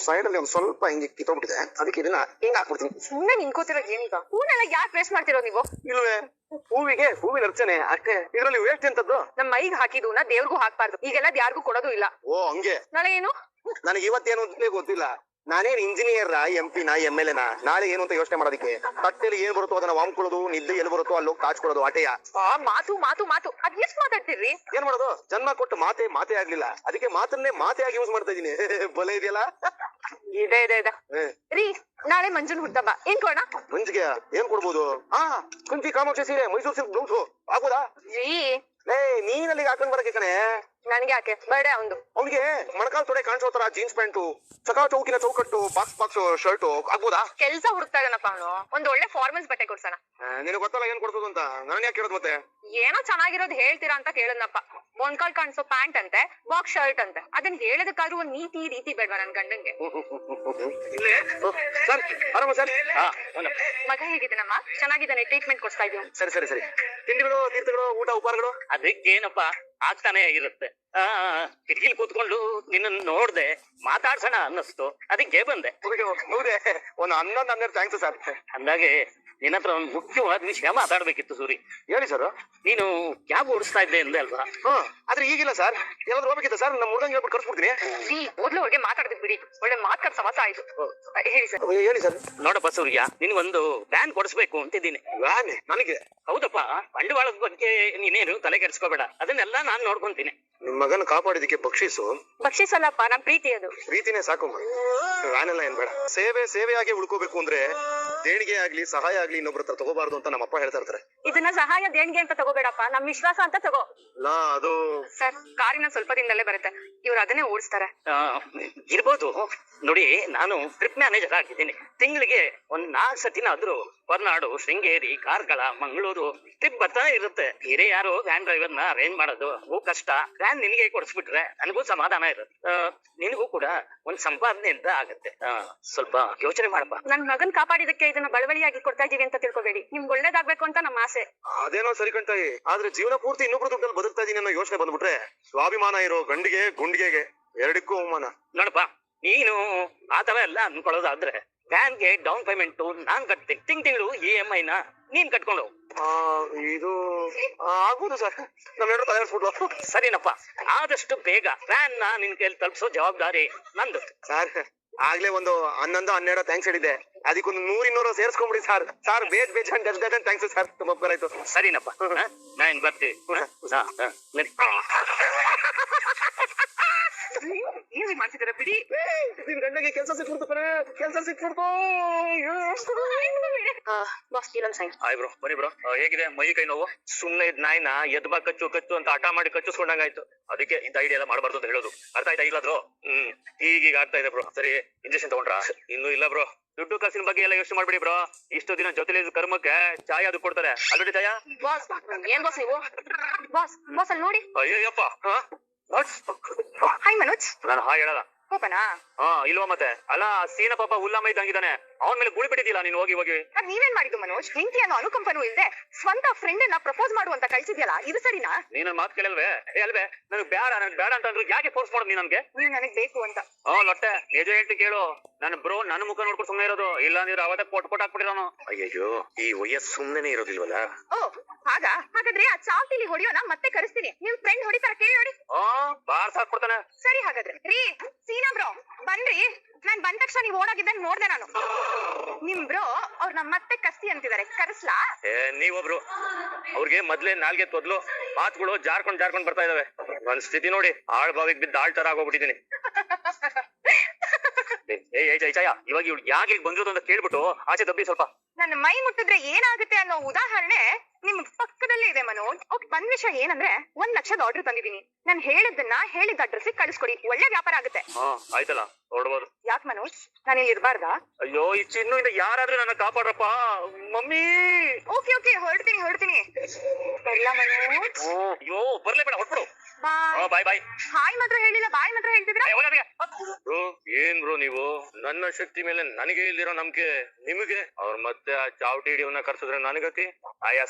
Side ಅಲ್ಲಿ ಒಂದ್ ಸ್ವಲ್ಪ ಹಿಂಗೆ ಕಿತ್ತೋಗ್ಬಿಟ್ಟಿದೆ, ಅದಕ್ಕೆ ಇದನ್ನ ಹಿಂಗ್ ಹಾಕ್ಬಿಡ್ತೀನಿ. ಸುಮ್ಮನೆ ನಿಂತ್ಕೋತಿರೋ ಏನೀಗ? ಹೂನೆಲ್ಲ ಯಾಕೆ ವೇಸ್ಟ್ ಮಾಡ್ತಿರೋ ನೀವು? ಇಲ್ವೇ, ಹೂವಿನ ಅರ್ಚನೆ ಅಷ್ಟೇ, ಇದ್ರಲ್ಲಿ ವೇಸ್ಟ್ ಎಂತದ್ದು? ನಮ್ಮ ಮೈಗೆ ಹಾಕಿದೂನ ದೇವ್ರಿಗೂ ಹಾಕ್ಬಾರ್ದು, ಈಗೆಲ್ಲ ಯಾರಿಗೂ ಕೊಡೋದು ಇಲ್ಲ. ಓ ಹಂಗೆ. ನಾಳೆ ಏನು? ನನಗೆ ಇವತ್ತೇನು ಅಂತಲೇ ಗೊತ್ತಿಲ್ಲ. ನಾನೇನ್ ಇಂಜಿನಿಯರ್ MP ನಾ MLA ನಾ? ನಾಳೆ ಏನು ಅಂತ ಯೋಚನೆ ಮಾಡೋದಕ್ಕೆ ತಟ್ಟೆಲಿ ಏನ್ ಬರುತ್ತೋ ಅದನ್ನ ವಾಮ್ಕೊಳ್ಳೋದು, ನಿದ್ದೆ ಎಲ್ಲಿ ಬರುತ್ತೋ ಅಲ್ಲಿ ಹೋಗಿ ಕಾಚ್ಕೊಳ್ಳೋದು ಆಟೆಯ. ಮಾತು ಮಾತು ಮಾತು ಅದ್ ಎಷ್ಟ್ ಮಾತಾಡ್ತಿರ್ರಿ? ಏನ್ ಮಾಡೋದು, ಜನ್ಮ ಕೊಟ್ಟು ಮಾತೇ ಆಗ್ಲಿಲ್ಲ, ಅದಕ್ಕೆ ಮಾತನ್ನೇ ಆಗಿ ಯೂಸ್ ಮಾಡ್ತಾ ಇದೀನಿ. ಬಲೆ ಇದೆಯಲ್ಲ. ಇದೆ ರೀ, ನಾಳೆ ಮಂಜುನ್ ಹುಟ್ಟಬ್ಬ, ಏನ್ ಕೊಡೋಣ? ಮಂಜಿಗೆ ಏನ್ ಕೊಡ್ಬೋದು? ಕುಂಚಿ ಕಾಮಾಕ್ಷಿ ಸೀರೆ, ಮೈಸೂರು ಸಿಲ್ಕ್ ಬ್ಲೌಸು ಆಗ್ಬೋದಾ? ರೀ ನೀನ್ ಅಲ್ಲಿಗೆ ಹಾಕೊಂಡ್ ಬರಕ್ಕೆ ಕಣೆ. ನನ್ಗೆ ಯಾಕೆ ಬರ್ಡೇ ಅವಂದು? ಅವ್ನಿಗೆ ಮೊಣಕಾಲ್ ತೊಡೆ ಕಾಣಿಸೋ ತರ ಜೀನ್ಸ್ ಪ್ಯಾಂಟು, ಚೌಕಿನ ಚೌಕಟ್ಟು, ಬಾಕ್ಸ್ ಶರ್ಟ್ ಆಗ್ಬೋದಾ? ಕೆಲ್ಸ ಹುಡುಕ್ತಾ ಇದ್ದಾನಪ್ಪ ಅವನು, ಒಂದ್ ಒಳ್ಳೆ ಫಾರ್ಮಲ್ಸ್ ಬಟ್ಟೆ ಕೊಡ್ಸೋಣ. ನಿನಗೆ ಗೊತ್ತಲ್ಲ ಏನ್ ಕೊಡ್ಸೋದು ಅಂತ, ನಾನು ಯಾಕೆ ಕೇಳೋದು ಮತ್ತೆ? ಏನೋ ಚೆನ್ನಾಗಿರೋದು ಹೇಳ್ತೀರಾ ಅಂತ ಕೇಳದ್ನಪ್ಪ. ಮೊಣ್ಕಾಲ್ ಕಾಣಿಸೋ ಪ್ಯಾಂಟ್ ಅಂತೆ, ಬಾಕ್ಸ್ ಶರ್ಟ್ ಅಂತೆ, ಅದನ್ನ ಹೇಳೋದಕ್ಕಾದ್ರೂ ಒಂದ್ ರೀತಿ ಬೇಡ್ವಾ ನನ್ ಗಂಡಂಗೆ? ಸರ್ ಆರಾಮ ಸರ್? ಮಗ ಹೇಗಿದ್ದಾನಮ್ಮ? ಚೆನ್ನಾಗಿದ್ದಾನೆ, ಟ್ರೀಟ್ಮೆಂಟ್ ಕೊಡ್ತಾ ಇದೀವಿ. ಸರಿ. ತಿಂಡಿಗಳು, ತೀರ್ಥಗಳು, ಊಟ ಉಪಹಾರಗಳು ಅದಕ್ಕೇನಪ್ಪ ಆಗ್ತಾನೆ ಇರುತ್ತೆ. ಕಿಟಕಿಲಿ ಕೂತ್ಕೊಂಡು ನಿನ್ನ ನೋಡ್ದೆ, ಮಾತಾಡ್ಸೋಣ ಅನ್ನಿಸ್ತು, ಅದಕ್ಕೆ ಬಂದೆ. ಹೌದೇ, ಒಂದು 11-12 ಥ್ಯಾಂಕ್ಸ್ ಸರ್. ಅಂದಾಗೆ ನಿನ್ನ ಹತ್ರ ಒಂದು ಮುಖ್ಯವಾದ ವಿಷಯ ಮಾತಾಡ್ಬೇಕಿತ್ತು ಸೂರಿ. ಹೇಳಿ ಸರ್. ನೀನು ಕ್ಯಾಬ್ ಓಡಿಸ್ತಾ ಇದ್ದೆ ಅಂದೆ ಅಲ್ವಾ? ಆದ್ರೆ ಈಗಿಲ್ಲ ಸರ್, ಎಲ್ಲಾದ್ರೂ ಹೋಗ್ಬೇಕಿತ್ತು ಸರ್, ನಮ್ಮ ಹುಡುಗಂಗೆ ಹೇಳ್ಬಿಟ್ಟು ಕರ್ಸ್ಬಿಡ್ತೀನಿ. ಮೊದ್ಲು ಅವ್ರಿಗೆ ಮಾತಾಡಿದ್ ಬಿಡಿ, ಒಳ್ಳೆ ಮಾತಾಡ್ ಸಮಾಸ ಆಯ್ತು. ಹೇಳಿ ಸರ್. ನೋಡಪ್ಪ ಸೂರ್ಯ, ನಿನ್ಗೊಂದು ವ್ಯಾನ್ ಕೊಡಿಸ್ಬೇಕು ಅಂತಿದ್ದೀನಿ. ವ್ಯಾನ್? ನನಗೆ? ಹೌದಪ್ಪ, ಬಂಡವಾಳದ ಬಗ್ಗೆ ನೀನೇನು ತಲೆ ಕೆಡಿಸ್ಕೋಬೇಡ, ಅದನ್ನೆಲ್ಲ ನಾನ್ ನೋಡ್ಕೊಂತೀನಿ. ನಿಮ್ ಮಗನ ಕಾಪಾಡಿದಕ್ಕೆ ಬಕ್ಷಿಸಲ್ಲಪ್ಪ, ನಮ್ ಪ್ರೀತಿ ಅದು. ಪ್ರೀತಿನೇ ಸಾಕು, ವ್ಯಾನ್ ಎಲ್ಲ ಏನ್ ಬೇಡ. ಸೇವೆಯಾಗಿ ಉಳ್ಕೋಬೇಕು ಅಂದ್ರೆ ದೇಣಿಗೆ ಆಗ್ಲಿ ಸಹಾಯ ಆಗ್ಲಿ ಇನ್ನೊಬ್ರ ಹತ್ರ ತಗೋಬಾರ್ದು ಅಂತ ನಮ್ಮ ಅಪ್ಪ ಹೇಳ್ತಾ ಇರ್ತಾರೆ. ಇದನ್ನ ಸಹಾಯ ದೇಣಿಗೆ ಅಂತ ತಗೋಬೇಡಪ್ಪ, ನಮ್ ವಿಶ್ವಾಸ ಅಂತ ತಗೋ. ಅದು ಸರ್, ಕಾರಿನ ಸ್ವಲ್ಪ ದಿನದಲ್ಲೇ ಬರುತ್ತೆ, ಇವ್ರು ಅದನ್ನೇ ಓಡಿಸ್ತಾರೆ. ಇರ್ಬೋದು. ನೋಡಿ, ನಾನು ಟ್ರಿಪ್ ಮ್ಯಾನೇಜರ್ ಆಗಿದ್ದೀನಿ. ತಿಂಗಳಿಗೆ ಒಂದ್ 4 ಸತಿನಾದ್ರೂ ಹೊರನಾಡು, ಶೃಂಗೇರಿ, ಕಾರ್ಕಳ, ಮಂಗಳೂರು ಟ್ರಿಪ್ ಬರ್ತಾನೆ ಇರುತ್ತೆ. ಬೇರೆ ಯಾರು ವ್ಯಾನ್ ಡ್ರೈವರ್ನ ಅರೇಂಜ್ ಮಾಡೋದು ಕಷ್ಟ. ವ್ಯಾನ್ ನಿನಗೆ ಕೊಡಿಸ್ಬಿಟ್ರೆ ನನಗೂ ಸಮಾಧಾನ ಇರುತ್ತೆ, ನಿನಗೂ ಕೂಡ ಒಂದ್ ಸಂಪಾದನೆ ಅಂತ ಆಗತ್ತೆ. ಸ್ವಲ್ಪ ಯೋಚನೆ ಮಾಡಪ್ಪ. ನನ್ ಮಗನ್ ಕಾಪಾಡಿದಕ್ಕೆ ಇದನ್ನ ಬಳವಳಿಯಾಗಿ ಕೊಡ್ತಾ ಇದೀವಿ ಅಂತ ತಿಳ್ಕೊಬೇಡಿ, ನಿಮ್ಗೆ ಒಳ್ಳೇದಾಗ್ಬೇಕು ಅಂತ ನಮ್ಮ ಆಸೆ. ಅದೇನೋ ಸರಿ ಕಣ್ತಾಯಿ, ಆದ್ರೆ ಜೀವನ ಪೂರ್ತಿ ಇನ್ನೊಬ್ರು ದುಡ್ಡಲ್ಲಿ ಬದುಕ್ತಾ ಇದೀನಿ ಅನ್ನೋ ಯೋಚನೆ ಬಂದ್ಬಿಟ್ರೆ ಸ್ವಾಭಿಮಾನ ಇರೋ ಗಂಡಿಗೆ ಗುಂಡಿಗೆಗೆ ಎರಡಕ್ಕೂ ಅವಮಾನ. ನೋಡಪ್ಪ, ನೀನು ಆತವ ಎಲ್ಲ ಅನ್ಕೊಳ್ಳೋದಾದ್ರೆ ವ್ಯಾನ್ಗೆ ಡೌನ್ ಪೇಮೆಂಟ್ ನಾನ್ ಕಟ್ತೀನಿ, ತಿಂಗಳು EMI ನ ನೀನ್ ಕಟ್ಕೊಂಡು. ಇದು ಆಗ್ಬೋದು ಸರ್, ನಮ್ಮೆರಡು ತಯಾರಿಸ್ಬಿಟ್ಲು. ಸರಿನಪ್ಪ, ಆದಷ್ಟು ಬೇಗ ವ್ಯಾನ್ ನ ನಿನ್ ಕೈಲಿ ತಲುಪಿಸೋ ಜವಾಬ್ದಾರಿ ನಂದು. ಸರ್, ಆಗ್ಲೇ ಒಂದು 11-12 ಥ್ಯಾಂಕ್ಸ್ ಹೇಳಿದೆ, ಅದಕ್ಕೊಂದು 100-200 ಸೇರ್ಸ್ಕೊಂಡ್ಬಿಡಿ ಸರ್. ಬೇಜಾನ್ ಥ್ಯಾಂಕ್ಸ್ ಸರ್, ತುಂಬಾ ಉಪಕಾರ ಆಯ್ತು. ಸರಿನಪ್ಪ, ನಾನ್ ಬರ್ತೀವಿ. ಏನ್ ಮಾಡ್ತಿದಾರ ಬಿಡಿ. ನಿನ್ ಗಂಡಗೆ ಕೆಲಸ ಸಿಕ್ಬಿಡ್ತು. ಬಾಸ್, ಇಲ್ಲೊಂದ್ ಸೈನ್. ಹಾಯ್ ಬ್ರೋ, ಬನ್ನಿ ಬ್ರೋ. ಹೇಗಿದೆ ಮೈ ಕೈ ನೋವು? ಸುಮ್ನೆ ಇದ್ ನಾಯಿನ ಎದ್ಬಾ ಕಚ್ಚು ಅಂತ ಆಟ ಮಾಡಿ ಕಚ್ಚಿಸ್ಕೊಂಡಂಗಾಯ್ತು. ಅದಕ್ಕೆ ಇಂಥ ಐಡಿಯಾ ಎಲ್ಲ ಮಾಡಬಾರ್ದು ಅಂತ ಹೇಳೋದು. ಅರ್ಥ ಆಯ್ತಾ ಇಲ್ಲಾದ್ರು? ಈಗ ಆಗ್ತಾ ಇದೆ ಬ್ರೋ. ಸರಿ, ಇಂಜೆಕ್ಷನ್ ತಗೊಂಡ್ರಾ? ಇನ್ನೂ ಇಲ್ಲ ಬ್ರೋ. ದುಡ್ಡು ಕಾಸಿನ ಬಗ್ಗೆ ಎಲ್ಲ ಯೋಚನೆ ಮಾಡ್ಬಿಡಿ ಬ್ರೋ. ಇಷ್ಟು ದಿನ ಜೊತೆಲಿ ಕರ್ಮಕ್ಕೆ ಚಾಯ್ ಅದು ಕೊಡ್ತಾರೆ ಅಲ್ಬಿಡಿ. ಚಾಯ ಬಾಸ್, ಏನ್ ಬಾಸ್ ನೀವು? ಬಾಸ್ ಅಲ್ಲಿ ನೋಡಿ. ಅಯ್ಯಪ್ಪ, ಹಾಯ್ ಮನೋಜ್. ನಾನು ಹಾಯ್ ಹೇಳಲ್ಲ. ಹೋಗೋಣ? ಇಲ್ವಾ ಮತ್ತೆ? ಅಲ್ಲ, ಸೀನ ಪಾಪ ಉಲ್ಲಾಮ ಇದ್ದಂಗಿದ್ದಾನೆ, ಅವನ ಮೇಲೆ ಗುಳಿ ಬಿಟ್ಟಿದ್ದಿಲ್ಲ ನೀನು ಹೋಗಿ. ನೀವೇನ್ ಮಾಡಿದ್ದು ಮನೋಜ್? ಹೆಂಡತಿ ಅನ್ನೋ ಅನುಕಂಪನೂ ಇಲ್ದೆ ಸ್ವಂತ ಫ್ರೆಂಡ್ ನ ಪ್ರಪೋಸ್ ಮಾಡುವಂತ ಕಳ್ಸಿದ್ಯಲ್ಲ, ಇದು ಸರಿನಾ? ನೀನ್ ಮಾತು ಕೇಳಲ್ವೇ? ಅಲ್ವೇ, ನನಗೆ ಬೇಡ ಅಂತಂದ್ರು ಯಾಕೆ ಫೋರ್ಸ್ ಮಾಡೋದು ನೀ ನನ್ಗೆ? ನೀವ್ ನನಗ್ ಬೇಕು ಅಂತ. ಲೊಟ್ಟೆ, ನಿಜ ಹೇಳ್ತಿ ಕೇಳು. ನನ್ನ ಬ್ರೋ ನನ್ನ ಮುಖ ನೋಡ್ಕೊಂಡು ಸುಮ್ಮನೆ ಇರೋದು, ಇಲ್ಲ ಅಂದ್ರೆ ಅವತ್ತ ಕೊಟ್ ಹಾಕ್ಬಿಟ್ಟಿರೋನು. ಅಯ್ಯೋ, ಈ ವಯಸ್ಸು ಸುಮ್ಮನೆ ಇರೋದಿಲ್ವಲ್ಲ. ಹಾಗಾದ್ರೆ ಆ ಚಾವ್ತಿಲಿ ಹೊಡಿಯೋಣ, ಮತ್ತೆ ಕರೆಸ್ತೀನಿ. ನಿಮ್ ಫ್ರೆಂಡ್ ಹೊಡಿತಾರ, ಕೇಳಿ ನೋಡಿ. ಬಾರ್ ಸಾಕ್ಬಿಡ್ತಾನೆ. ಸರಿ, ಹಾಗಾದ್ರೆ ರೀ ಸೀನಾ ಬ್ರೋ ಬನ್ರಿ. ನಾನ್ ಬಂದ ತಕ್ಷಣ ನೀವ್ ಓಡಾಗಿದ್ದಂಗ್ ನೋಡ್ದೆ ನಾನು. ನಿಮ್ ಬ್ರೋ ಅವ್ರ ನಮ್ಮ ಮತ್ತೆ ಕಸ್ತಿ ಅಂತಿದ್ದಾರೆ, ಕರೆಸ್ಲಾ? ನೀವೊಬ್ರು, ಅವ್ರಿಗೆ ಮೊದ್ಲೇ ನಾಲ್ಗೆ ತೊದ್ಲು, ಮಾತುಗಳು ಜಾರ್ಕೊಂಡ್ ಬರ್ತಾ ಇದಾವೆ. ಒಂದ್ ಸ್ಥಿತಿ ನೋಡಿ, ಆಳ್ ಬಾವಿಗೆ ಬಿದ್ದು ಆಳ್ ತರ ಆಗೋಗ್ಬಿಟ್ಟಿದೀನಿ. ಇವಾಗ ಇವ್ಳು ಯಾಕೆ ಬಂದಿರೋದು ಅಂತ ಕೇಳ್ಬಿಟ್ಟು ಆಚೆ ದಬ್ಬಿ ಸ್ವಲ್ಪ. ನನ್ನ ಮೈ ಮುಟ್ಟಿದ್ರೆ ಏನಾಗುತ್ತೆ ಅನ್ನೋ ಉದಾಹರಣೆ ನಿಮ್ ಪಕ್ಕದಲ್ಲೇ ಇದೆ ಮನೋಜ್. ಬಂದ್ ವಿಷಯ ಏನಂದ್ರೆ, 1 ಲಕ್ಷದ ಆರ್ಡರ್ ತಂದಿದ್ದೀನಿ. ನಾನು ಹೇಳಿದ ಅಡ್ರೆಸ್ ಕಳಿಸ್ಕೊಡಿ, ಒಳ್ಳೆ ವ್ಯಾಪಾರ ಆಗುತ್ತೆ. ಆಯ್ತಲ್ಲ, ಹೊರಡ್ಬೋದು. ಯಾಕೆ ಮನೋಜ್, ನಾನು ಇಲ್ಲಿ ಇರ್ಬಾರ್ದಾ? ಅಯ್ಯೋ, ಈ ಚಿನ್ನುಯಿಂದ ಯಾರಾದ್ರೂ ನನ್ನ ಕಾಪಾಡ್ರಪ್ಪ. ಮಮ್ಮಿ. ಓಕೆ, ಹೊರಡ್ತೀನಿ. ಬರ್ಲಾ ಮನೋಜ್? ಅಯ್ಯೋ, ಬರ್ಲೇ ಬೇಡ, ಹೊರಡ್ಬಿಡು. ಬಾಯ್ ಬಾಯ್. ಹಾಯ್ ಮಾತ್ರ ಹೇಳಿಲ್ಲ, ಬಾಯ್ ಮಾತ್ರ ಹೇಳ್ತಿದ್ರ. ಬ್ರೋ ಏನ್ ಬ್ರೋ ನೀವು ನನ್ನ ಶಕ್ತಿ ಮೇಲೆ ನನಗೆ ಇಲ್ಲಿರೋ ನಂಬಿಕೆ ನಿಮಗೆ ಅವ್ರ ಮತ್ತೆ ಆ ಚಾವಟಿ ಹಿಡಿಯವನ್ನ ಕರ್ಸಿದ್ರೆ ನನಗತಿ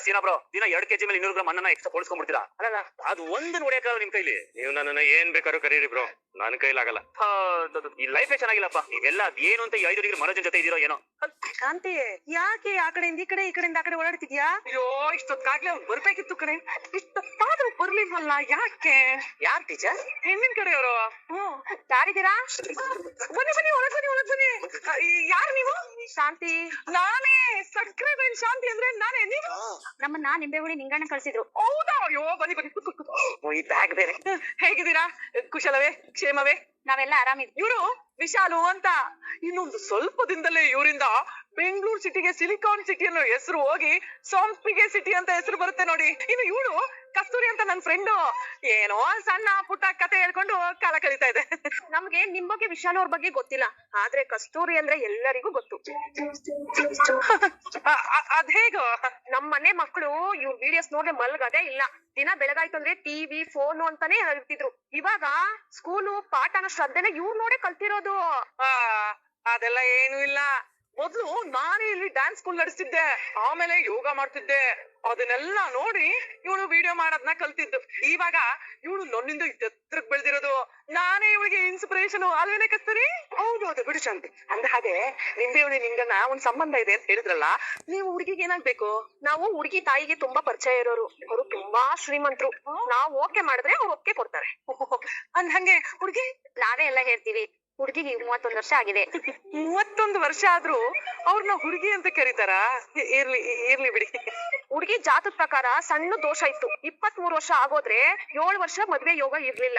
ಸೀನಾ ಬ್ರೋ, ದಿನ 2 kg ಮೇಲೆ 200 ಗ್ರಾಮ್ ಮಣ್ಣನ್ನ ಎಕ್ಸ್ಟ್ರಾ ಪೋಲ್ಸ್ಕೊಂಡ್ಬಿಡ್ತೀರಾ? ಅಲ್ಲ ಅದು ಒಂದು ನೋಡಕ್ಕಾಗ ನಿಮ್ ಕೈಲಿ ನೀವು ನನ್ನನ್ನ ಏನ್ ಬೇಕಾದ್ರೂ ಕರೀರಿ ಬ್ರೋ, ನನ್ನ ಕೈಲಾಗಲ್ಲ. ಈ ಲೈಫೇ ಚೆನ್ನಾಗಿಲ್ಲಪ್ಪ. ಇವೆಲ್ಲ ಏನು ಅಂತ 5 ಡಿಗ್ರಿ ಮನೋಜನ್ ಜೊತೆ ಇದೀರೋ ಏನೋ. ಕಾಂತಿ, ಯಾಕೆ ಆ ಕಡೆಯಿಂದ ಈ ಕಡೆಯಿಂದ ಆ ಕಡೆ ಓಡಾಡ್ತಿದ್ಯಾ? ಅಯ್ಯೋ, ಇಷ್ಟೊತ್ತಾಗ್ಲೇ ಅವ್ರು ಬರ್ಬೇಕಿತ್ತು ಕಣೆ. ಇಷ್ಟೊತ್ತಾದ್ರೂ ಬರ್ಲಿಲ್ವಲ್ಲ, ಯಾಕೆ? ಯಾರ್ ಟೀಚರ್? ಹೆಣ್ಣಿನ ಕಡೆಯವರು. ಯಾರಿದ್ದೀರಾ? ಬನ್ನಿ ಬನ್ನಿ, ಒಳಗ್ ಬನ್ನಿ, ಒಳಗ್ ಬನ್ನಿ. ಯಾರು ನೀವು? ಶಾಂತಿ. ನಾನೇ ಸಕ್ಕರೆ ಬೈಲ್ ಶಾಂತಿ ಅಂದ್ರೆ ನಾನೇ. ನೀವು? ನಮ್ಮನ್ನ ನಿಂಬೆಹುಳಿ ನಿಂಗಣ್ಣ ಕಳ್ಸಿದ್ರು. ಹೌದಾ? ಅಯ್ಯೋ ಬನ್ನಿ ಬನ್ನಿ, ಕೂತ್ ಕೂತ್ ಕೂತ್. ಈ ಬ್ಯಾಗ್ ಬೇರೆ. ಹೇಗಿದ್ದೀರಾ? ಕುಶಲವೇ? ಕ್ಷೇಮವೇ? ನಾವೆಲ್ಲ ಆರಾಮಿದ್ವಿ. ಇವ್ರು ವಿಶಾಲು ಅಂತ. ಇನ್ನೊಂದು ಸ್ವಲ್ಪ ದಿನದಲ್ಲೇ ಇವರಿಂದ ಬೆಂಗಳೂರು ಸಿಟಿಗೆ ಸಿಲಿಕಾನ್ ಸಿಟಿ ಅನ್ನೋ ಹೆಸರು ಹೋಗಿ ಸಂಪಿಗೆ ಸಿಟಿ ಅಂತ ಹೆಸರು ಬರುತ್ತೆ ನೋಡಿ. ಇನ್ನು ಇವಳು ಕಸ್ತೂರಿ ಅಂತ ನನ್ನ ಫ್ರೆಂಡು. ಏನೋ ಸಣ್ಣ ಪುಟ್ಟ ಕತೆ ಹೇಳ್ಕೊಂಡು ಕಾಲ ಕಳೀತಾ ಇದೆ. ನಮ್ಗೆ ನಿಮ್ ಬಗ್ಗೆ ವಿಶಾಲ್ ಅವ್ರ ಬಗ್ಗೆ ಗೊತ್ತಿಲ್ಲ, ಆದ್ರೆ ಕಸ್ತೂರಿ ಅಂದ್ರೆ ಎಲ್ಲರಿಗೂ ಗೊತ್ತು. ಅದೇಗೋ? ನಮ್ ಮನೆ ಮಕ್ಕಳು ಇವ್ರ ವಿಡಿಯೋಸ್ ನೋಡ್ರೆ ಮಲ್ಗದೇ ಇಲ್ಲ. ದಿನ ಬೆಳಗಾಯ್ತು ಅಂದ್ರೆ ಟಿವಿ ಫೋನು ಅಂತಾನೆ ಹೇಳ್ತಿದ್ರು. ಇವಾಗ ಸ್ಕೂಲು ಪಾಠನ ಶ್ರದ್ಧೆನ ಇವ್ರು ನೋಡೇ ಕಲ್ತಿರೋದು. ಅದೆಲ್ಲ ಏನು ಇಲ್ಲ. ಮೊದ್ಲು ನಾನೇ ಇಲ್ಲಿ ಡ್ಯಾನ್ಸ್ ಸ್ಕೂಲ್ ನಡೆಸ್ತಿದ್ದೆ, ಆಮೇಲೆ ಯೋಗ ಮಾಡ್ತಿದ್ದೆ. ಅದನ್ನೆಲ್ಲ ನೋಡಿ ಇವಳು ವಿಡಿಯೋ ಮಾಡೋದನ್ನ ಕಲ್ತಿದ್ದು. ಇವಾಗ ಇವಳು ನನ್ನಿಂದ ಎತ್ತರಕ್ಕೆ ಬೆಳೆದಿರೋದು. ನಾನೇ ಇವಳಿಗೆ ಇನ್ಸ್ಪಿರೇಷನ್ ಅಲ್ವೇನೆ ಕಸ್ತೂರಿ? ಹೌದು ಬಿಡು ಶಾಂತಿ. ಅಂದ ಹಾಗೆ ನಿಂಬೆ ಇವಳಿ ನಿಂಗನ್ನ ಒಂದ್ ಸಂಬಂಧ ಇದೆ ಅಂತ ಹೇಳಿದ್ರಲ್ಲ, ನೀವು ಹುಡುಗಿಗೆ ಏನಾಗ್ಬೇಕು? ನಾವು ಹುಡುಗಿ ತಾಯಿಗೆ ತುಂಬಾ ಪರಿಚಯ ಇರೋರು. ಅವರು ತುಂಬಾ ಶ್ರೀಮಂತರು. ನಾವ್ ಓಕೆ ಮಾಡಿದ್ರೆ ಅವ್ರು ಒಪ್ಪಿಗೆ ಕೊಡ್ತಾರೆ. ಅಂದ ಹಂಗೆ ಹುಡುಗಿ ನಾವೇ ಎಲ್ಲ ಹೇಳ್ತೀವಿ. ಹುಡುಗಿಗೆ 31 ವರ್ಷ ಆಗಿದೆ. 31 ವರ್ಷ ಆದ್ರೂ ಅವ್ರನ್ನ ಹುಡುಗಿ ಅಂತ ಕರೀತಾರ? ಇರ್ಲಿ ಇರ್ಲಿ ಬಿಡಿ. ಹುಡುಗಿ ಜಾತದ ಪ್ರಕಾರ ಸಣ್ಣ ದೋಷ ಇತ್ತು. 23 ವರ್ಷ ಆಗೋದ್ರೆ 7 ವರ್ಷ ಮದ್ವೆ ಯೋಗ ಇರ್ಲಿಲ್ಲ.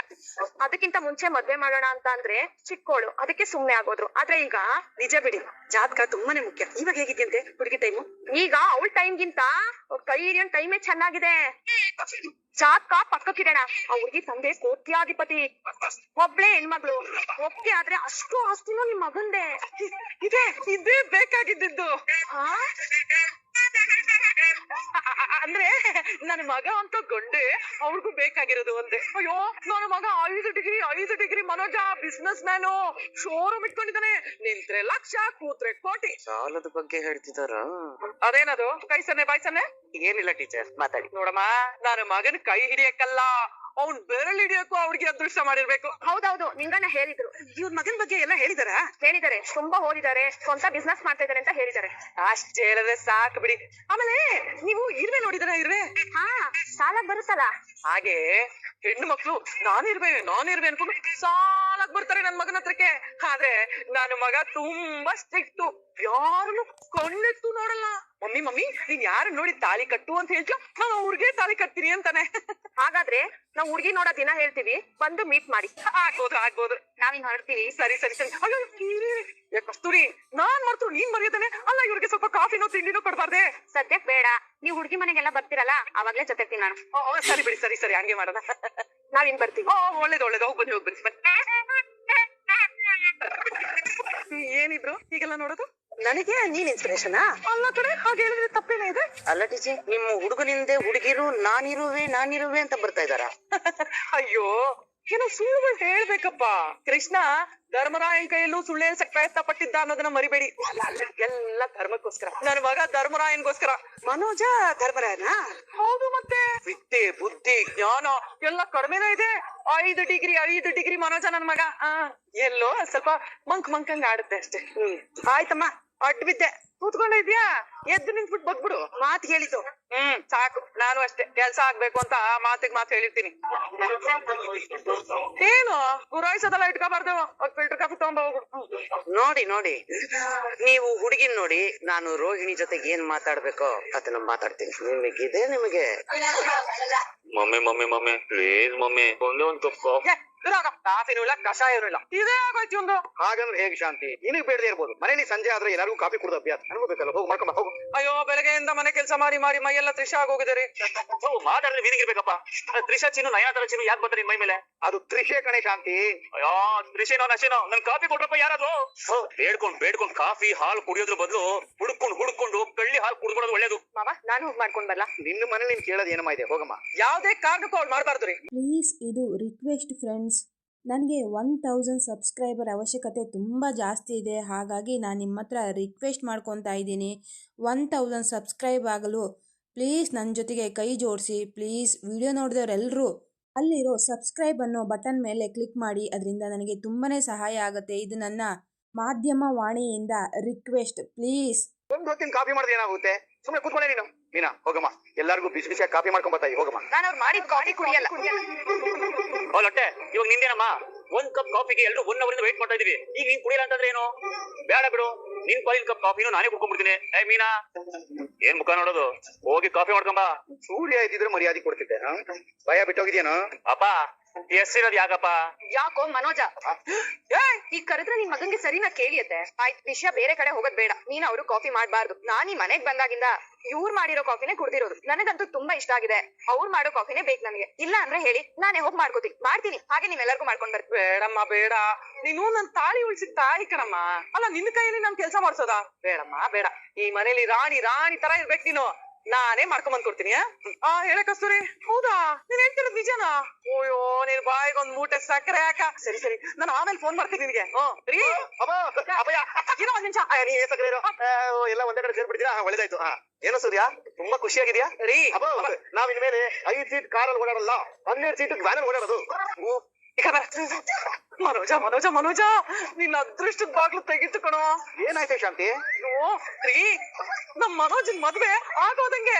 ಅದಕ್ಕಿಂತ ಮುಂಚೆ ಮದ್ವೆ ಮಾಡೋಣ ಅಂತ ಅಂದ್ರೆ ಚಿಕ್ಕೋಳು, ಅದಕ್ಕೆ ಸುಮ್ನೆ ಆಗೋದ್ರು. ಆದ್ರೆ ಈಗ ನಿಜ ಬಿಡಿ, ಜಾತಕ ತುಂಬಾನೇ ಮುಖ್ಯ. ಇವಾಗ ಹೇಗಿದ್ಯಂತೆ ಹುಡುಗಿ ಟೈಮು? ಈಗ ಅವಳ ಟೈಮ್ಗಿಂತ ಕೈ ಹಿಡಿಯೋ ಟೈಮೇ ಚೆನ್ನಾಗಿದೆ. ಜಾತಕ ಪಕ್ಕಕ್ಕಿಡೋಣ. ಆ ಹುಡುಗಿ ತಂದೆ ಕೋಟ್ಯಾಧಿಪತಿ, ಒಬ್ಳೆ ಹೆಣ್ಮಗಳು. ಒಪ್ಪಿಗೆ ಆದ್ರೆ ಅಷ್ಟು ಆಸ್ತಿನೂ ನಿಮ್ ಮಗಂದೆ. ಇದೇ ಬೇಕಾಗಿದ್ದು. ಅಂದ್ರೆ ನನ್ನ ಮಗ ಅಂತ ಗೊಂಡೆ ಅವ್ರಿಗೂ ಬೇಕಾಗಿರೋದು ಒಂದೇ. ಅಯ್ಯೋ, ನನ್ನ ಮಗ 5 ಡಿಗ್ರಿ ಮನೋಜ, ಬಿಸ್ನೆಸ್ ಮ್ಯಾನು, ಶೋರೂಮ್ ಇಟ್ಕೊಂಡಿದ್ದಾನೆ. ನಿಂತ್ರೆ ಲಕ್ಷ, ಕೂತ್ರೆ ಕೋಟಿ. ಸಾಲದ ಬಗ್ಗೆ ಹೇಳ್ತಿದಾರ? ಅದೇನದು ಕೈ ಸನ್ನೆ ಬಾಯ್ ಸನ್ನೆ? ಏನಿಲ್ಲ ಟೀಚರ್, ಮಾತಾಡಿ. ನೋಡಮ್ಮ, ನನ್ನ ಮಗನ ಕೈ ಹಿಡಿಯಕ್ಕಲ್ಲ, ಅವ್ನ್ ಬೆರಳು ಹಿಡಿಯಕ್ಕೂ ಅವ್ರಿಗೆ ಅದೃಷ್ಟ ಮಾಡಿರ್ಬೇಕು. ಹೌದೌದು, ನಿಂಗಣ್ಣ ಹೇಳಿದ್ರು. ಇವ್ರ ಮಗನ್ ಬಗ್ಗೆ ಎಲ್ಲ ಹೇಳಿದಾರ? ಹೇಳಿದ್ದಾರೆ, ತುಂಬಾ ಓದಿದ್ದಾರೆ, ಸ್ವಂತ ಬಿಸ್ನೆಸ್ ಮಾಡ್ತಾ ಇದಾರೆ ಅಂತ ಹೇಳಿದ್ದಾರೆ. ಅಷ್ಟೇ ಹೇಳಿದ್ರೆ ಸಾಕು ಬಿಡಿ. ಆಮೇಲೆ ನೀವು ಇರ್ವೆ ನೋಡಿದಾರ? ಇರ್ವೆ? ಹಾ, ಸಾಲ ಬರುತ್ತಲ್ಲ ಹಾಗೆ ಹೆಣ್ಣು ಮಕ್ಳು ನಾನಿರ್ವೆ ಅನ್ಕೊಂಡು ಸಾಲಕ್ ಬರ್ತಾರೆ ನನ್ ಮಗನ ಹತ್ರಕ್ಕೆ. ಆದ್ರೆ ನನ್ನ ಮಗ ತುಂಬಾ ಸ್ಟ್ರಿಕ್ಟ್, ಯಾರನ್ನು ಕಣ್ಣೆತ್ತು ನೋಡಲ್ಲ. ಮಮ್ಮಿ ನೀನ್ ಯಾರು ನೋಡಿ ತಾಳಿ ಕಟ್ಟು ಅಂತ ಹೇಳ್ತೀಯ, ನಾನು ಅವ್ರಿಗೆ ತಾಳಿ ಕಟ್ತೀನಿ ಅಂತಾನೆ. ಹಾಗಾದ್ರೆ ನಾವ್ ಹುಡ್ಗಿ ನೋಡೋ ದಿನ ಹೇಳ್ತೀವಿ, ಬಂದು ಮೀಟ್ ಮಾಡಿ. ಆಗ್ಬೋದು. ನಾವಿನ್ ಹೊರಡ್ತೀವಿ. ಸರಿ. ಅಯ್ಯೋ ಕಸ್ತೂರಿ, ನಾನ್ ಮಾಡ್ತು ನೀನ್ ಮರ್ಯಾದಾನೆ ಅಲ್ಲ. ಇವ್ರಿಗೆ ಸ್ವಲ್ಪ ಕಾಫಿನೋ ತಿಂಡಿನೋ ಕೊಡ್ಬಾರ್ದೆ? ಸದ್ಯಕ್ ಬೇಡ, ನೀವ್ ಹುಡ್ಗಿ ಮನೆಗೆಲ್ಲ ಬರ್ತೀರಲ್ಲ, ಅವಾಗ್ಲೇ ಜೊತೆಗ್ತೀನಿ ನಾನು. ಸರಿ ಬಿಡಿ, ಸರಿ ಹಂಗೆ ಮಾಡೋಣ. ನಾವಿನ್ ಬರ್ತೀವಿ. ಒಳ್ಳೇದು, ಹೋಗ್ ಬನ್ನಿ. ಏನಿದ್ರು ಹೀಗೆಲ್ಲ ನೋಡೋದು? ನನಗೆ ನೀನ್ ಇನ್ಸ್ಪಿರೇಷನ್ ಅಲ್ಲ ಕಡೆ, ಹಾಗೆ ಹೇಳಿದ್ರೆ ತಪ್ಪೇನೇ ಇದೆ? ಅಲ್ಲ ಟೀಚಿ, ನಿಮ್ಮ ಹುಡುಗನಿಂದೆ ಹುಡುಗಿರು ನಾನಿರುವೆ ಅಂತ ಬರ್ತಾ ಇದಾರ? ಅಯ್ಯೋ, ಏನೋ ಸುಳ್ಳುಗಳು ಹೇಳ್ಬೇಕಪ್ಪ. ಕೃಷ್ಣ ಧರ್ಮರಾಯನ್ ಕೈಯಲ್ಲೂ ಸುಳ್ಳು ಹೇಳ್ಸಕ್ ಪ್ರಯತ್ನ ಪಟ್ಟಿದ್ದ ಅನ್ನೋದನ್ನ ಮರಿಬೇಡಿ. ಎಲ್ಲ ಧರ್ಮಕ್ಕೋಸ್ಕರ. ನನ್ನ ಮಗ ಧರ್ಮರಾಯನ್ಗೋಸ್ಕರ. ಮನೋಜ ಧರ್ಮರಾಯನ? ಹೌದು, ಮತ್ತೆ ವಿದ್ಯೆ ಬುದ್ಧಿ ಜ್ಞಾನ ಎಲ್ಲ ಕಡಿಮೆನೇ ಇದೆ. 5 ಡಿಗ್ರಿ ಮನೋಜ ನನ್ ಮಗ. ಎಲ್ಲೋ ಸ್ವಲ್ಪ ಮಂಕಂಗ್ ಆಡುತ್ತೆ ಅಷ್ಟೇ. ಆಯ್ತಮ್ಮ, ಅಡ್ಡ ಬಿದ್ದೆ. ಕೂತ್ಕೊಂಡ ಇದ್ಯಾ? ಎದ್ದು ನಿಂತ್ಬಿಟ್ಟು ಬಗ್ಬಿಡು. ಮಾತು ಹೇಳಿದ್ದು ಸಾಕು. ನಾನು ಅಷ್ಟೇ, ಕೆಲ್ಸ ಆಗ್ಬೇಕು ಅಂತ ಮಾತಿಗೆ ಮಾತು ಹೇಳಿರ್ತೀನಿ. ಏನು ಗುರಾಯಿಸೋದೆಲ್ಲ ಇಟ್ಕೋಬಾರ್ದು. ಫಿಲ್ಟರ್ ಕಾಫಿ ತಗೊಂಡ್ ಹೋಗ್ಬಿಡು. ನೋಡಿ, ನೀವು ಹುಡುಗಿನ್ ನೋಡಿ, ನಾನು ರೋಹಿಣಿ ಜೊತೆಗೆ ಏನ್ ಮಾತಾಡ್ಬೇಕೋ ಅದನ್ನ ಮಾತಾಡ್ತೀನಿ. ನಿಮಗೆ ಮಮ್ಮಿ ಪ್ಲೀಸ್ ಮಮ್ಮಿ, ಒಂದೇ ಒಂದ್ ಕಪ್ ಇರಾಗ ಕಾಫಿನೂ ಇಲ್ಲ ಕಷಾಯನೂ ಇಲ್ಲ ಇದೇ ಆಗೋಯ್ತು ಒಂದು. ಹಾಗಂದ್ರೆ ಹೇಗೆ ಶಾಂತಿ? ನಿನಗ್ ಬೇಡದೇ ಇರ್ಬೋದು, ಮನೇಲಿ ಸಂಜೆ ಆದ್ರೆ ಎಲ್ಲರಿಗೂ ಕಾಫಿ ಕುಡಿದ ಅಭ್ಯಾಸ ಅನ್ಕೋಬೇಕಲ್ಲ. ಹೋಗಿ ಮಾಡ್ಕೊಂಬ ಹೋಗು. ಅಯ್ಯೋ ಬೆಳಗ್ಗೆಯಿಂದ ಮನೆ ಕೆಲಸ ಮಾಡಿ ಮಾಡಿ ಮೈಯೆಲ್ಲ ತ್ರಿಷ ಆಗೋಗಿದ್ದಾರೆ. ಮಾತಾಡಿದ್ರೆ ಮೀನಿಗಿರ್ಬೇಕಪ್ಪ. ತ್ರಿಷಾ ಚಿನ್ನು ನಯನತಾರ ಚಿನ್ನು ಯಾಕೆ ಬರ್ತಾರೆ ನಿನ್ ಮೈ ಮೇಲೆ? ಅದು ತ್ರಿಷೆ ಕಣೆ ಶಾಂತಿ. ಅಯ್ಯೋ ತ್ರಿಷೇನೋ ನಶೇನೋ ನನ್ ಕಾಫಿ ಕೊಟ್ರಪ್ಪ ಯಾರಾದ್ರು. ಬೇಡ್ಕೊಂಡ್ ಕಾಫಿ ಹಾಲು ಕುಡಿಯೋದ್ರ ಬದಲು ಹುಡ್ಕೊಂಡು ಕಳ್ಳಿ ಹಾಲು ಕುಡ್ಕೊಳ್ಳೋದು ಒಳ್ಳೇದು. ಮಾವ ನಾನು ಹೋಗಿ ಮಾಡ್ಕೊಂಡ್ ಬರ್ಲಾ? ನಿನ್ನ ಮನೇಲಿ ನೀನ್ ಕೇಳೋದು ಏನಮ್ಮ ಇದೆ, ಹೋಗಮ್ಮ. ಯಾವ್ದೇ ಕಾರಣಕ್ಕೂ ಅವ್ಳು ಮಾಡ್ಬಾರ್ದು ರೀ. ಪ್ಲೀಸ್ ಇದು ರಿಕ್ವೆಸ್ಟ್ ಫ್ರೆಂಡ್ಸ್. ನನಗೆ 1000 ಸಬ್ಸ್ಕ್ರೈಬರ್ ಅವಶ್ಯಕತೆ ತುಂಬ ಜಾಸ್ತಿ ಇದೆ. ಹಾಗಾಗಿ ನಾನು ನಿಮ್ಮ ಹತ್ರ ರಿಕ್ವೆಸ್ಟ್ ಮಾಡ್ಕೊತಾ ಇದ್ದೀನಿ, 1000 ಸಬ್ಸ್ಕ್ರೈಬ್ ಆಗಲು ಪ್ಲೀಸ್ ನನ್ನ ಜೊತೆಗೆ ಕೈ ಜೋಡಿಸಿ. ಪ್ಲೀಸ್ ವಿಡಿಯೋ ನೋಡಿದವರೆಲ್ಲರೂ ಅಲ್ಲಿರೋ ಸಬ್ಸ್ಕ್ರೈಬ್ ಅನ್ನೋ ಬಟನ್ ಮೇಲೆ ಕ್ಲಿಕ್ ಮಾಡಿ. ಅದರಿಂದ ನನಗೆ ತುಂಬಾ ಸಹಾಯ ಆಗುತ್ತೆ. ಇದು ನನ್ನ ಮಾಧ್ಯಮ ವಾಣಿಯಿಂದ ರಿಕ್ವೆಸ್ಟ್, ಪ್ಲೀಸ್. ಒಂದ್ ಹೊತ್ತಿನ ಕಾಫಿ ಮಾಡಿದ್ರೆ ಏನಾಗುತ್ತೆ? ಸುಮ್ಮನೆ ಕೂತ್ಕೊಳ್ಳೆ ನೀನು. ಮೀನಾ ಹೋಗಮ್ಮ, ಎಲ್ಲಾರ್ಗು ಬಿಸಿ ಬಿಸಿಯಾಗಿ ಕಾಫಿ ಮಾಡ್ಕೊಂಡ್ ಬರ್ತಾ ಹೋಗಮ್ಮ. ನಾನು ಅವ್ರು ಮಾಡಿದ ಕಾಫಿ ಕುಡಿಯಲ್ಲ. ಓ ಲೊಟ್ಟೆ, ಇವಾಗ ನಿಂದೇನಮ್ಮ? 1 ಕಪ್ ಕಾಫಿಗೆ ಎಲ್ಲರೂ 1 ಅವರಿಂದ ವೇಟ್ ಮಾಡ್ತಾ ಇದೀವಿ. ಈಗ ನೀನ್ ಕುಡಿಯಲ್ಲ ಅಂತಂದ್ರೆ ಏನು? ಬೇಡ ಬಿಡು, ನಿನ್ ಪಾಲಿನ ಕಪ್ ಕಾಫಿನೂ ನಾನೇ ಕುಡ್ಕೊಂಡ್ಬಿಡ್ತೀನಿ. ಏ ಮೀನಾ, ಏನ್ ಮುಖ ನೋಡೋದು? ಹೋಗಿ ಕಾಫಿ ಮಾಡ್ಕೊಂಬ. ಸೂರ್ಯ ಇದ್ದಿದ್ರೆ ಮರ್ಯಾದೆ ಕೊಡ್ತಿದ್ದೆ, ಭಯ ಬಿಟ್ಟೋಗಿದ್ಯೇನೋ? ಅಪ್ಪ ಹೆಸರಿರೋದು ಯಾಕಪ್ಪ? ಯಾಕೋ ಮನೋಜ, ಈಗ ಕರೆದ್ರೆ ನಿನ್ ಮಗನ್ಗೆ ಸರಿನಾ ಕೇಳಿಯತ್ತೆ? ಆಯ್ತು, ವಿಷಯ ಬೇರೆ ಕಡೆ ಹೋಗೋದ್ ಬೇಡ. ನೀನ್ ಅವರು ಕಾಫಿ ಮಾಡ್ಬಾರ್ದು. ನಾನ್ ಈ ಮನೆಗ್ ಬಂದಾಗಿಂದ ಇವ್ರು ಮಾಡಿರೋ ಕಾಫಿನೇ ಕುಡ್ದಿರೋದು. ನನಗಂತೂ ತುಂಬಾ ಇಷ್ಟ ಆಗಿದೆ. ಅವ್ರು ಮಾಡೋ ಕಾಫಿನೇ ಬೇಕು ನನಗೆ. ಇಲ್ಲ ಅಂದ್ರೆ ಹೇಳಿ, ನಾನೇ ಹೋಗಿ ಮಾಡ್ತೀನಿ. ಹಾಗೆ ನೀವೆಲ್ಲರಿಗೂ ಮಾಡ್ಕೊಂಡ್ ಬರ್ತೀವಿ. ಬೇಡಮ್ಮ ಬೇಡ, ನೀನು ನನ್ ತಾಳಿ ಉಳಿಸಿದ ತಾಯಿ ಕಣಮ್ಮ. ಅಲ್ಲ ನಿನ್ನ ಕೈಯಲ್ಲಿ ನಾನ್ ಕೆಲಸ ಮಾಡ್ಸೋದ? ಬೇಡಮ್ಮ ಬೇಡ. ಈ ಮನೇಲಿ ರಾಣಿ ತರ ಇರ್ಬೇಕು ನೀನು. ನಾನೇ ಮಾಡ್ಕೊಂಡ್ ಬಂದ್ಕೊಡ್ತೀನಿ. ಹೇಳ ಕಸ್ತೂರಿ, ಹೌದಾ ನೀನ್ ಹೇಳ್ತಿರೋದ್ ನಿಜನಾ? ಓಯೋ ನೀನ್ ಬಾಯಿಗೊಂದ್ ಮೂಟೆ ಸಕ್ಕರೆ ಹಾಕ. ಸರಿ ನಾನು ಆಮೇಲೆ ಫೋನ್ ಮಾಡ್ತೀನಿ ನಿನ್ಗೆ. ಏನೋ ಒಂದ್ ನಿಮಿಷ, ಎಲ್ಲ ಒಂದೇ ಕಡೆ ಸೇರ್ಬಿಡ್ತೀರಾ? ಒಳ್ಳೇದಾಯ್ತು. ಏನೋ ಸೂರ್ಯ, ತುಂಬಾ ಖುಷಿಯಾಗಿದ್ಯಾ? ರೀ ನಾವ್ ಇನ್ಮೇಲೆ 5 ಸೀಟ್ ಕಾರಲ್ಲಿ ಓಡಾಡಲ್ಲ, 12 ಸೀಟ್ ವ್ಯಾನಲ್ಲಿ ಓಡಾಡೋದು. ಮನೋಜ ನಿನ್ನ ಅದೃಷ್ಟದ ಬಾಗ್ಲು ತೆಗಿತು ಕಣೋ. ಏನಾಯ್ತು ಶಾಂತಿ? ರೀ ನಮ್ ಮನೋಜನ್ ಮದ್ವೆ ಆಗೋದಂಗೆ.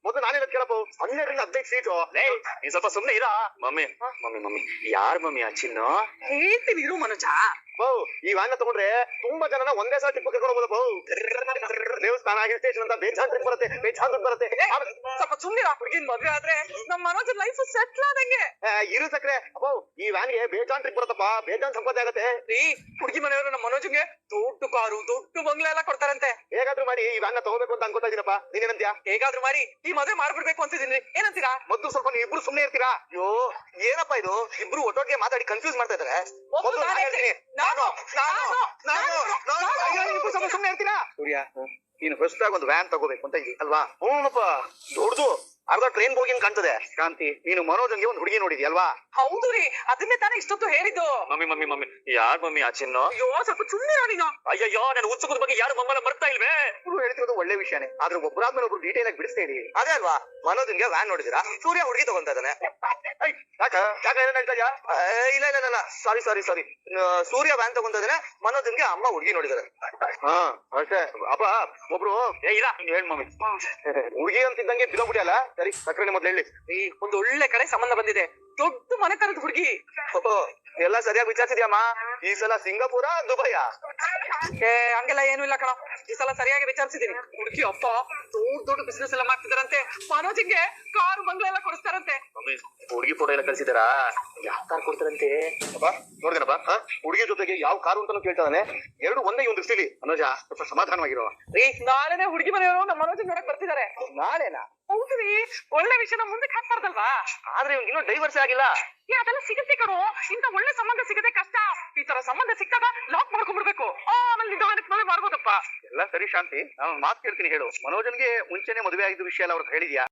ಮೊದಲು ನಾನೇ ಕೇಳಪ್ಪ, 12ರಿಂದ 15 ಸೀಟು. ನೀನ್ ಸ್ವಲ್ಪ ಸುಮ್ನೆ ಇರ. ಮಮ್ಮಿ ಯಾರ್ ಮಮ್ಮಿ ಆ ಚಿನ್ನು? ಹೇಳ್ತೀನಿ ಇರು ಮನೋಜ. ಈ ವ್ಯಾನ್ ತಗೊಂಡ್ರೆ ತುಂಬಾ ಜನ ಒಂದೇ ಸಲ ಟ್ರಿಪ್ ಕರ್ಕೊಂಡು ದೇವಸ್ಥಾನ ಹಿಲ್ ಸ್ಟೇಷನ್ ಅಂತ ಬೇಜಾನ್ ಟ್ರಿಪ್ ಬರುತ್ತೆ, ಬೇಜಾನ್ ದುಡ್ಡು ಬರುತ್ತೆ. ಸ್ವಲ್ಪ ಸುಮ್ನಿರ. ಹುಡುಗಿನ್ ಮದ್ವೆ ಆದ್ರೆ ನಮ್ ಮನೋಜನ್ ಲೈಫ್ ಸೆಟ್ಲ್ ಆದಂಗೆ. ಇರು ಸಕ್ರೆ, ಈ ವ್ಯಾನ್ಗೆ ಬೇಜಾನ್ ಟ್ರಿಪ್ ಬರುತ್ತಪ್ಪ, ಬೇಜಾನ್ ಸಂಪಾದನೆ ಆಗತ್ತೆ. ರೀ ಹುಡುಗಿ ಮನೆಯವರು ನಮ್ಮ ಮನೋಜನ್ಗೆ ದೊಡ್ಡ ಕಾರು ದೊಡ್ಡ ಬಂಗ್ಲೆ ಎಲ್ಲ ಕೊಡ್ತಾರಂತೆ. ಹೇಗಾದ್ರೂ ಮಾಡಿ ಈ ವ್ಯಾನ್ ತಗೋಬೇಕು ಅಂತ ಅನ್ಕೋತಾ ಇದೀನಪ್ಪ. ನೀನೇನಂತ್ಯಾ? ಹೇಗಾದ್ರೂ ಮಾಡಿ ಈ ಮದ್ವೆ ಮಾಡ್ಬಿಡ್ಬೇಕು ಅಂತಿದ್ದೀನಿ. ಏನಂತೀರಾ? ಮೊದ್ಲು ಸ್ವಲ್ಪ ನೀವು ಇಬ್ರು ಸುಮ್ನೆ ಇರ್ತೀರಾ? ಅಯ್ಯೋ ಏನಪ್ಪಾ ಇದು, ಇಬ್ರು ಒಟ್ಟೊಟ್ಟಿಗೆ ಮಾತಾಡಿ ಕನ್ಫ್ಯೂಸ್ ಮಾಡ್ತಾ ಇದಾರೆ. ಸುಮ್ನೆ ಇರ್ತೀರಾ? ಸೂರ್ಯ, ನೀನು ಹೊಸದಾಗಿ ಒಂದು ವ್ಯಾನ್ ತಗೋಬೇಕು ಅಂತ ಇದೀನಿ ಅಲ್ವಾ? ಹ್ಞೂನಪ್ಪ, ದೊಡ್ಡದು, ಅರ್ಧ ಟ್ರೈನ್ ಬೋಗಿನ್ ಕಾಣ್ತದೆ. ಶಾಂತಿ, ನೀನು ಮನೋಜನ್ಗೆ ಒಂದು ಹುಡುಗಿ ನೋಡಿದಿ ಅಲ್ವಾ? ಹೌದು ರೀ, ಅದನ್ನೇ ತಾನೇ ಇಷ್ಟೊತ್ತು ಹೇಳಿದ್ದು. ಮಮ್ಮಿ ಯಾರ್ ಮಮ್ಮಿ ಆ ಚಿನ್ನು? ಅಯ್ಯೋ ಸ್ವಲ್ಪ ಸುಮ್ಮನಿರೋ ನೀನು. ಅಯ್ಯಯ್ಯೋ, ನನ್ನ ಉತ್ಸುಕದ ಬಗ್ಗೆ ಯಾರು ಮಮ್ಮಲ್ಲ ಬರ್ತಾ ಇಲ್ವೇ? ಇವ್ರು ಹೇಳ್ತಿರೋದು ಒಳ್ಳೆ ವಿಷಯನೇ, ಆದ್ರೆ ಒಬ್ಬರಾದ್ಮೇಲೆ ಒಬ್ರು ಡೀಟೇಲ್ ಆಗಿ ಬಿಡಿಸ್ತಾ ಹೇಳಿ. ಅದೇ ಅಲ್ವಾ, ಮನೋಜನ್ಗೆ ವ್ಯಾನ್ ನೋಡಿದಿರಾ? ಸೂರ್ಯ ಹುಡುಗಿ ತಗೊಂತ ಇದ್ದಾನೆ. ಏನ್ ಹೇಳ್ತಾ ಇದೆಯಾ? ಇಲ್ಲ ಸಾರಿ ಸೂರ್ಯ ವ್ಯಾನ್ ತಗೊಂತ ಇದ್ದಾನೆ, ಮನೋಜನ್ಗೆ ಅಮ್ಮ ಹುಡುಗಿ ನೋಡಿದಾರೆ. ಅಷ್ಟೇ ಅಪ್ಪ. ಒಬ್ರು ಹೇಳ್ ಮಮ್ಮಿ, ಹುಡುಗಿ ಅಂತಿದ್ದಂಗೆ ಬಿದ್ದೋಗ್ಬಿಟ್ಟಿಯಲ್ಲ. ಸರಿ ಸಕ್ರೆ ಮೊದ್ಲು ಹೇಳಿ. ಒಂದು ಒಳ್ಳೆ ಕಡೆ ಸಂಬಂಧ ಬಂದಿದೆ, ದೊಡ್ಡ ಮನೆ ತರದ ಹುಡುಗಿ. ಎಲ್ಲ ಸರಿಯಾಗಿ ವಿಚಾರಿಸಿದ್ಯಮ್ಮ? ಈ ಸಲ ಸಿಂಗಾಪುರ ದುಬೈಯ? ಹಂಗೆಲ್ಲ ಏನು ಇಲ್ಲ ಕಣ, ಈ ಸಲ ಸರಿಯಾಗಿ ವಿಚಾರಿಸಿದೀನಿ. ಹುಡುಗಿ ಅಪ್ಪ ದೊಡ್ಡ ಬಿಸ್ನೆಸ್ ಎಲ್ಲ ಮಾಡ್ತಿದಾರಂತೆ. ಮನೋಜಿಗೆ ಕಾರು ಬಂಗ್ಲೆ ಎಲ್ಲ ಕೊಡಿಸ್ತಾರಂತೆ. ಹುಡುಗಿ ಫೋಟೋ ಎಲ್ಲ ಕಳ್ಸಿದಾರಾ? ಯಾವ ಕಾರ್ ಕೊಡ್ತಾರಂತೆ? ನೋಡ್ದೇನಪ್ಪ, ಹುಡುಗಿ ಜೊತೆಗೆ ಯಾವ ಕಾರು ಅಂತಾನು ಕೇಳ್ತಾನೆ. ಎರಡು ಒಂದೇ ಒಂದು ದೃಷ್ಟಿಲಿ. ಮನೋಜ ಸ್ವಲ್ಪ ಸಮಾಧಾನವಾಗಿರೋ. ರೀ ನಾಳೆನೆ ಹುಡುಗಿ ಮನೆಯವರು ನಮ್ಮ ಮನೋಜನ್ ನೋಡಕ್ ಬರ್ತಿದ್ದಾರೆ. ನಾಳೆನಾ? ಹೌದು ರೀ, ಒಳ್ಳೆ ವಿಷಯನ ಮುಂದಕ್ಕೆ ಹಾಕ್ಬಾರ್ದಲ್ವಾ? ಆದ್ರೆ ಇವ್ನಿಗೆ ಇನ್ನೂ ಡೈವರ್ಸ್ ಆಗಿಲ್ಲ. ಅದೆಲ್ಲ ಸಿಗುತ್ತೆ ಕಣೋ, ಇಂತ ಒಳ್ಳೆ ಸಂಬಂಧ ಸಿಗದೆ ಕಷ್ಟ. ಈ ತರ ಸಂಬಂಧ ಸಿಕ್ಕಾಗ ಲಾಕ್ ಮಾಡ್ಕೊಂಡ್ಬಿಡ್ಬೇಕು, ಆಮೇಲೆ ನಿಧಾನಕ್ಕೆ ಮದುವೆ ಮಾಡ್ಬೋದಪ್ಪ. ಎಲ್ಲ ಸರಿ ಶಾಂತಿ, ನಾನು ಮಾತು ಕೇಳ್ತೀನಿ ಹೇಳು. ಮನೋಜನ್ಗೆ ಮುಂಚೆನೆ ಮದುವೆ ಆಗಿದ್ದ ವಿಷಯ ಎಲ್ಲ ಅವ್ರಿಗೆ ಹೇಳಿದ್ಯಾ?